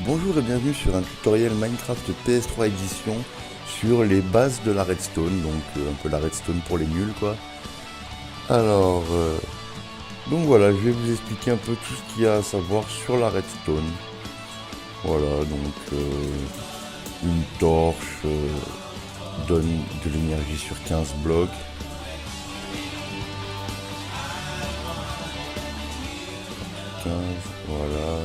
Bonjour et bienvenue sur un tutoriel Minecraft PS3 édition sur les bases de la redstone, donc un peu la redstone pour les nuls quoi. Alors, donc voilà, je vais vous expliquer un peu tout ce qu'il y a à savoir sur la redstone. Voilà, donc une torche donne de l'énergie sur 15 blocs. Voilà.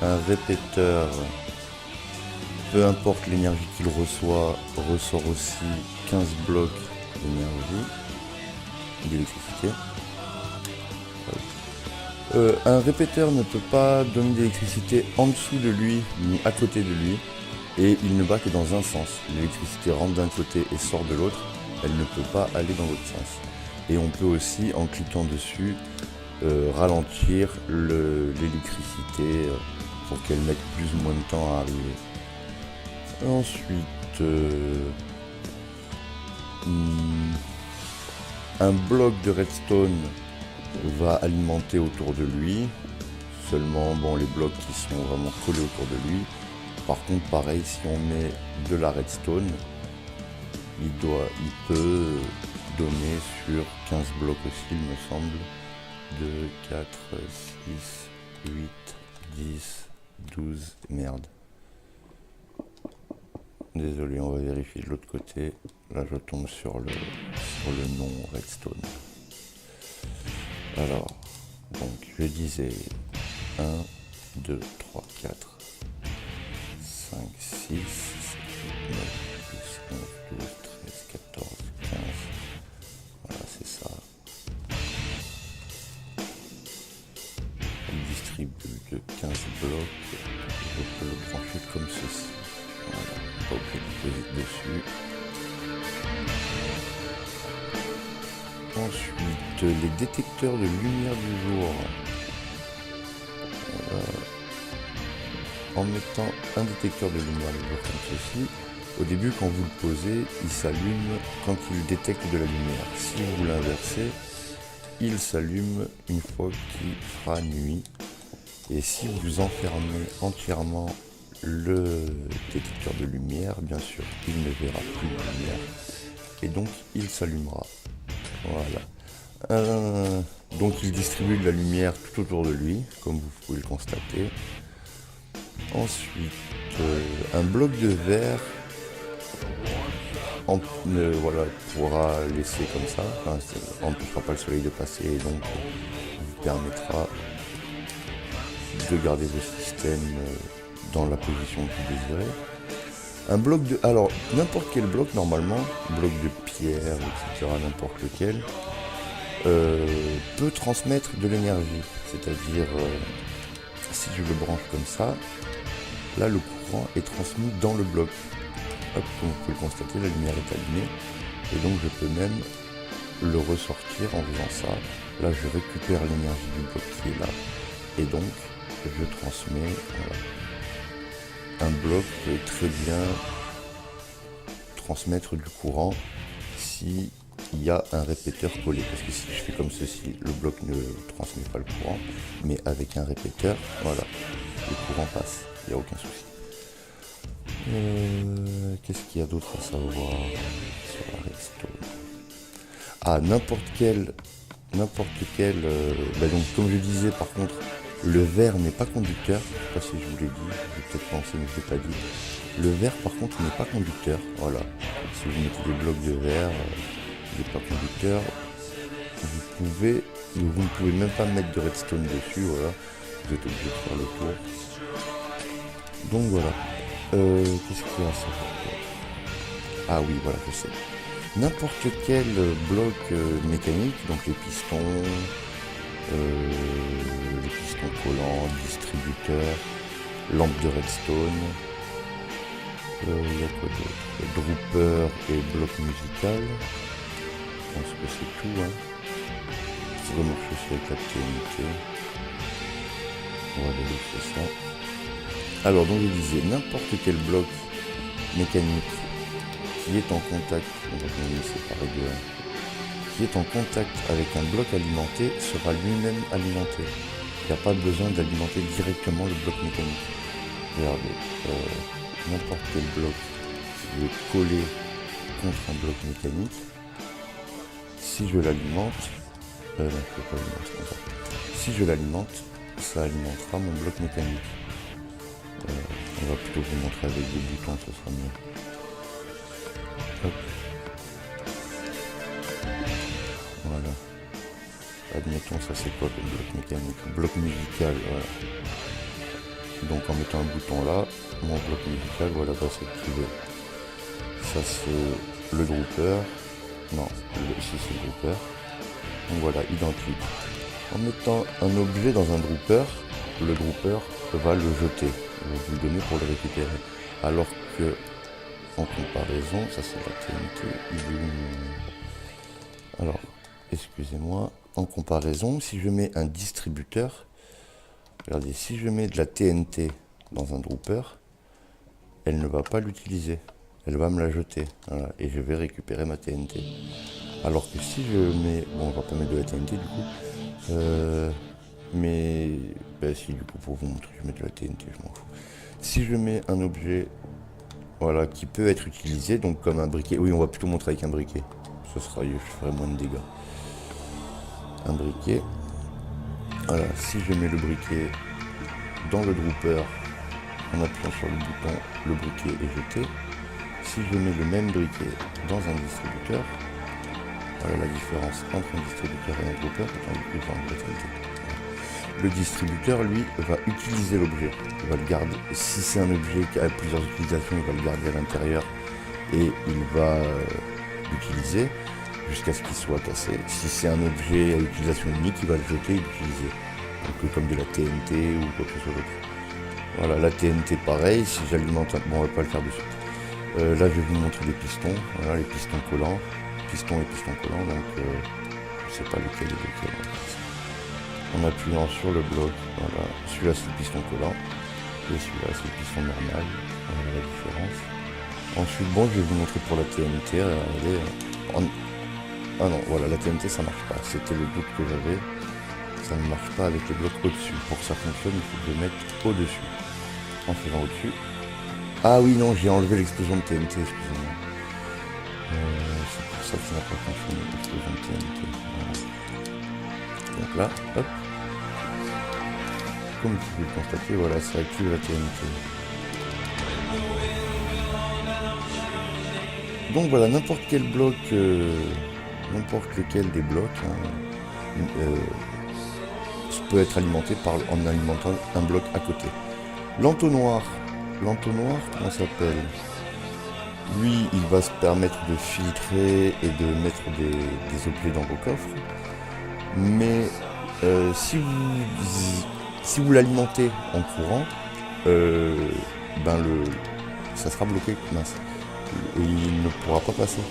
Un répéteur, peu importe l'énergie qu'il reçoit, ressort aussi 15 blocs d'électricité. Un répéteur ne peut pas donner d'électricité en dessous de lui ni à côté de lui, et il ne bat que dans un sens. L'électricité rentre d'un côté et sort de l'autre, elle ne peut pas aller dans l'autre sens. Et on peut aussi, en cliquant dessus, ralentir l'électricité pour qu'elle mette plus ou moins de temps à arriver. Ensuite, un bloc de redstone va alimenter autour de lui. Seulement, bon, les blocs qui sont vraiment collés autour de lui. Par contre, pareil, si on met de la redstone, il peut donner sur 15 blocs aussi, il me semble. 2, 4, 6, 8, 10, 12, merde. Désolé, on va vérifier de l'autre côté. Là, je tombe sur le nom redstone. Alors, donc, je disais 1, 2, 3, 4, 5, 6, 9, 10, 11, 12, 13, 14, 15. Voilà, c'est ça. Il distribue de 15 blocs. Je peux le brancher comme ceci. Voilà, pas obligé de poser dessus. Ensuite, les détecteurs de lumière du jour. En mettant un détecteur de lumière du jour comme ceci, au début, quand vous le posez, il s'allume quand il détecte de la lumière. Si vous l'inversez, il s'allume une fois qu'il fera nuit. Et si vous enfermez entièrement le détecteur de lumière, bien sûr, il ne verra plus de lumière. Et donc, il s'allumera. Voilà. Donc, il distribue de la lumière tout autour de lui, comme vous pouvez le constater. Ensuite, un bloc de verre voilà, pourra laisser comme ça, enfin, empêchera pas le soleil de passer et donc vous permettra de garder vos systèmes dans la position que vous désirez. Un bloc de... Alors, n'importe quel bloc normalement, bloc de pierre, etc., n'importe lequel, peut transmettre de l'énergie. C'est-à-dire, si je le branche comme ça, là le courant est transmis dans le bloc. Hop, comme vous pouvez le constater, la lumière est allumée. Et donc je peux même le ressortir en faisant ça. Là je récupère l'énergie du bloc qui est là. Et donc je transmets un bloc peut très bien transmettre du courant si il y a un répéteur collé. Parce que si je fais comme ceci, le bloc ne transmet pas le courant. Mais avec un répéteur, voilà, le courant passe. Il n'y a aucun souci. Qu'est-ce qu'il y a d'autre à savoir sur la redstone? Ah, n'importe quel donc comme je disais, par contre, le verre n'est pas conducteur. Je sais pas si je vous l'ai dit, j'ai peut-être pensé mais je l'ai pas dit. Le verre par contre n'est pas conducteur. Voilà. Si vous mettez des blocs de verre, il n'est pas conducteur. Vous ne pouvez même pas mettre de redstone dessus, voilà. Vous êtes obligé de faire le tour. Donc voilà. Qu'est-ce qu'il y a à savoir? Ah oui, voilà, je sais. N'importe quel bloc mécanique, donc les pistons collants, distributeurs, lampe de redstone, il y a quoi d'autre? Dropper et bloc musical. Je pense que c'est tout, hein. Ça va marcher aussi avec la TNT. On va vérifier ça. Alors, donc je disais, n'importe quel bloc mécanique qui est en contact, on va séparer de 1, qui est en contact avec un bloc alimenté sera lui-même alimenté. n'y a pas besoin d'alimenter directement le bloc mécanique. Regardez, n'importe quel bloc qui est collé contre un bloc mécanique, si je l'alimente, non, je peux pas alimenter comme ça. Si je l'alimente, ça alimentera mon bloc mécanique. On va plutôt vous montrer avec des boutons, ce sera mieux. Hop. Voilà. Admettons, ça c'est quoi comme bloc mécanique? Bloc musical, voilà. Donc en mettant un bouton là, mon bloc musical, voilà, va s'activer. Ça c'est le dropper. Non, ici c'est le dropper. Donc voilà, identique. En mettant un objet dans un dropper, le dropper va le jeter, vous le donner pour le récupérer. Alors que, en comparaison, ça c'est la TNT, alors, excusez-moi, en comparaison, si je mets un distributeur, regardez, si je mets de la TNT dans un dropper, elle ne va pas l'utiliser, elle va me la jeter, voilà, et je vais récupérer ma TNT. Alors que si je mets, bon on va pas mettre de la TNT du coup, mais ben si du coup pour vous montrer je mets de la TNT, je m'en fous. Si je mets un objet, voilà, qui peut être utilisé, donc comme un briquet, oui on va plutôt montrer avec un briquet, ce sera, je ferai moins de dégâts. Un briquet, voilà, si je mets le briquet dans le dropper en appuyant sur le bouton, le briquet est jeté. Si je mets le même briquet dans un distributeur, voilà la différence entre un distributeur et un dropper, le distributeur, lui, va utiliser l'objet. Il va le garder. Si c'est un objet qui a plusieurs utilisations, il va le garder à l'intérieur et il va l'utiliser jusqu'à ce qu'il soit cassé. Si c'est un objet à utilisation unique, il va le jeter et l'utiliser. Donc comme de la TNT ou quoi que ce soit d'autre. Voilà, la TNT pareil, si j'alimente un... Bon, on va pas le faire de suite. Là, je vais vous montrer les pistons. Voilà, les pistons collants. Piston et piston collant, donc je sais pas lequel est lequel. En appuyant sur le bloc, voilà, celui-là c'est le piston collant et celui-là c'est le piston normal, voilà la différence. Ensuite, bon, je vais vous montrer pour la TNT, regardez, ah non, voilà, la TNT ça marche pas, c'était le doute que j'avais, ça ne marche pas avec le bloc au-dessus. Pour que ça fonctionne, il faut que je le mette au-dessus. En faisant au-dessus. Ah oui, non, j'ai enlevé l'explosion de TNT, excusez-moi. C'est pour ça que ça n'a pas fonctionné, l'explosion de TNT. Voilà. Donc là, hop. Comme vous pouvez le constater, voilà, ça active la TNT. Donc voilà, n'importe quel bloc, n'importe lequel des blocs, hein, peut être alimenté en alimentant un bloc à côté. L'entonnoir, comment ça s'appelle? Lui, il va se permettre de filtrer et de mettre des objets dans vos coffres. Mais si vous l'alimentez en courant, ça sera bloqué. Mince. Et il ne pourra pas passer.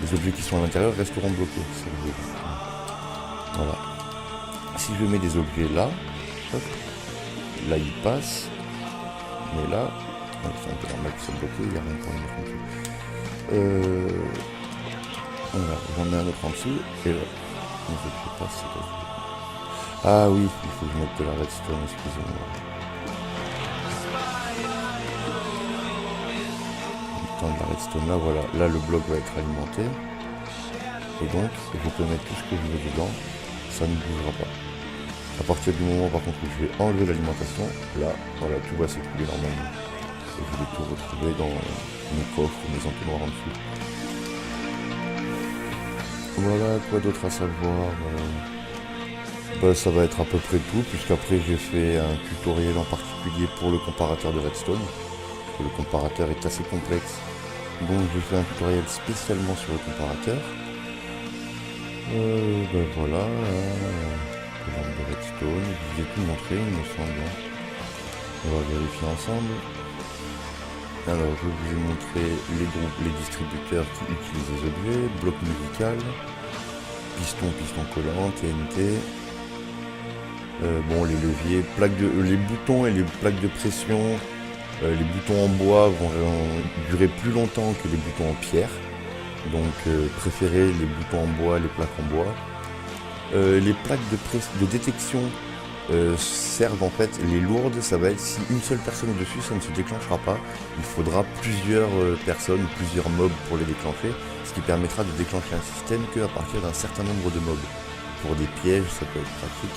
Les objets qui sont à l'intérieur resteront bloqués. Voilà. Si je mets des objets là, hop, là il passe. Mais là, c'est un peu normal que c'est bloqué, il n'y a rien pour le contrôle. Voilà, j'en mets un autre en dessous, et là, je passe, ah oui, il faut que je mette de la redstone, excusez-moi. En mettant de la redstone là, voilà, là le bloc va être alimenté. Et donc, je peux mettre tout ce que je veux dedans, ça ne bougera pas. À partir du moment par contre où je vais enlever l'alimentation, là, voilà, tout va s'écouler normalement. Et je vais tout retrouver dans mes coffres, mes entonnoirs en dessous. Voilà, quoi d'autre à savoir, ça va être à peu près tout, puisqu'après j'ai fait un tutoriel en particulier pour le comparateur de redstone. Le comparateur est assez complexe, donc j'ai fait un tutoriel spécialement sur le comparateur. Voilà, de redstone, je vous ai tout montré, il me semble. On va vérifier ensemble. Alors, je vous ai montré les distributeurs qui utilisent les objets, bloc musical, piston collant, TNT. Bon, les leviers, les boutons et les plaques de pression, les boutons en bois vont durer plus longtemps que les boutons en pierre. Donc, préférez les boutons en bois, les plaques en bois. Les plaques de détection servent en fait, les lourdes, ça va être si une seule personne est dessus, ça ne se déclenchera pas. Il faudra plusieurs personnes, plusieurs mobs pour les déclencher, ce qui permettra de déclencher un système qu'à partir d'un certain nombre de mobs. Pour des pièges, ça peut être pratique.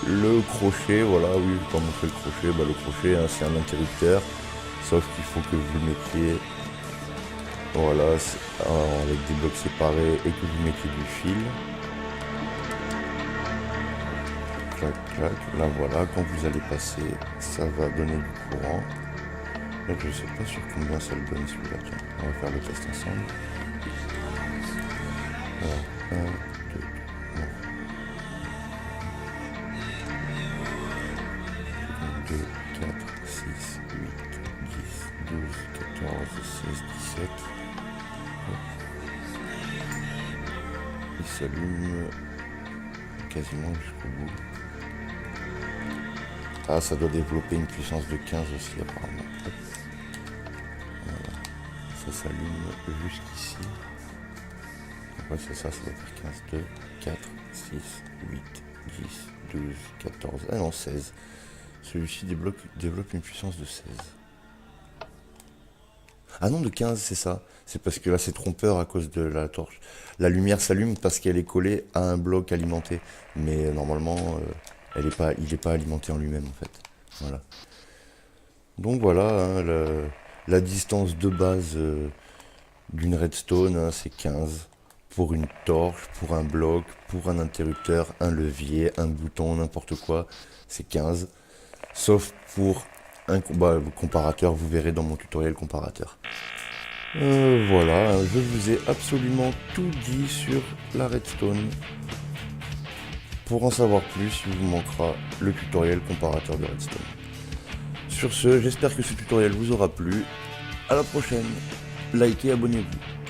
Le crochet, voilà, oui, je vais pas montrer le crochet. Bah, le crochet, hein, c'est un interrupteur, sauf qu'il faut que vous le mettiez, voilà, avec des blocs séparés et que vous mettiez du fil. Clac, clac, là voilà, quand vous allez passer, ça va donner du courant. Là, je sais pas sur combien ça le donne celui-là, tiens, on va faire le test ensemble. Voilà, 1, 2, 2, 4, 6, 8, 10, 12, 14, 16, 17. Il s'allume quasiment jusqu'au bout. Ah, ça doit développer une puissance de 15 aussi apparemment. Hop. Voilà. Ça s'allume jusqu'ici. Ouais, c'est ça, ça doit faire 15, 2, 4, 6, 8, 10, 12, 14, ah non, 16. Celui-ci développe une puissance de 16. Ah non, de 15, c'est ça. C'est parce que là, c'est trompeur à cause de la torche. La lumière s'allume parce qu'elle est collée à un bloc alimenté. Mais normalement, il n'est pas alimenté en lui-même, en fait. Voilà. Donc voilà, hein, la distance de base d'une redstone, hein, c'est 15. Pour une torche, pour un bloc, pour un interrupteur, un levier, un bouton, n'importe quoi, c'est 15. Sauf pour un comparateur, vous verrez dans mon tutoriel comparateur. Voilà, je vous ai absolument tout dit sur la redstone. Pour en savoir plus, il vous manquera le tutoriel comparateur de redstone. Sur ce, j'espère que ce tutoriel vous aura plu. À la prochaine, likez, abonnez-vous.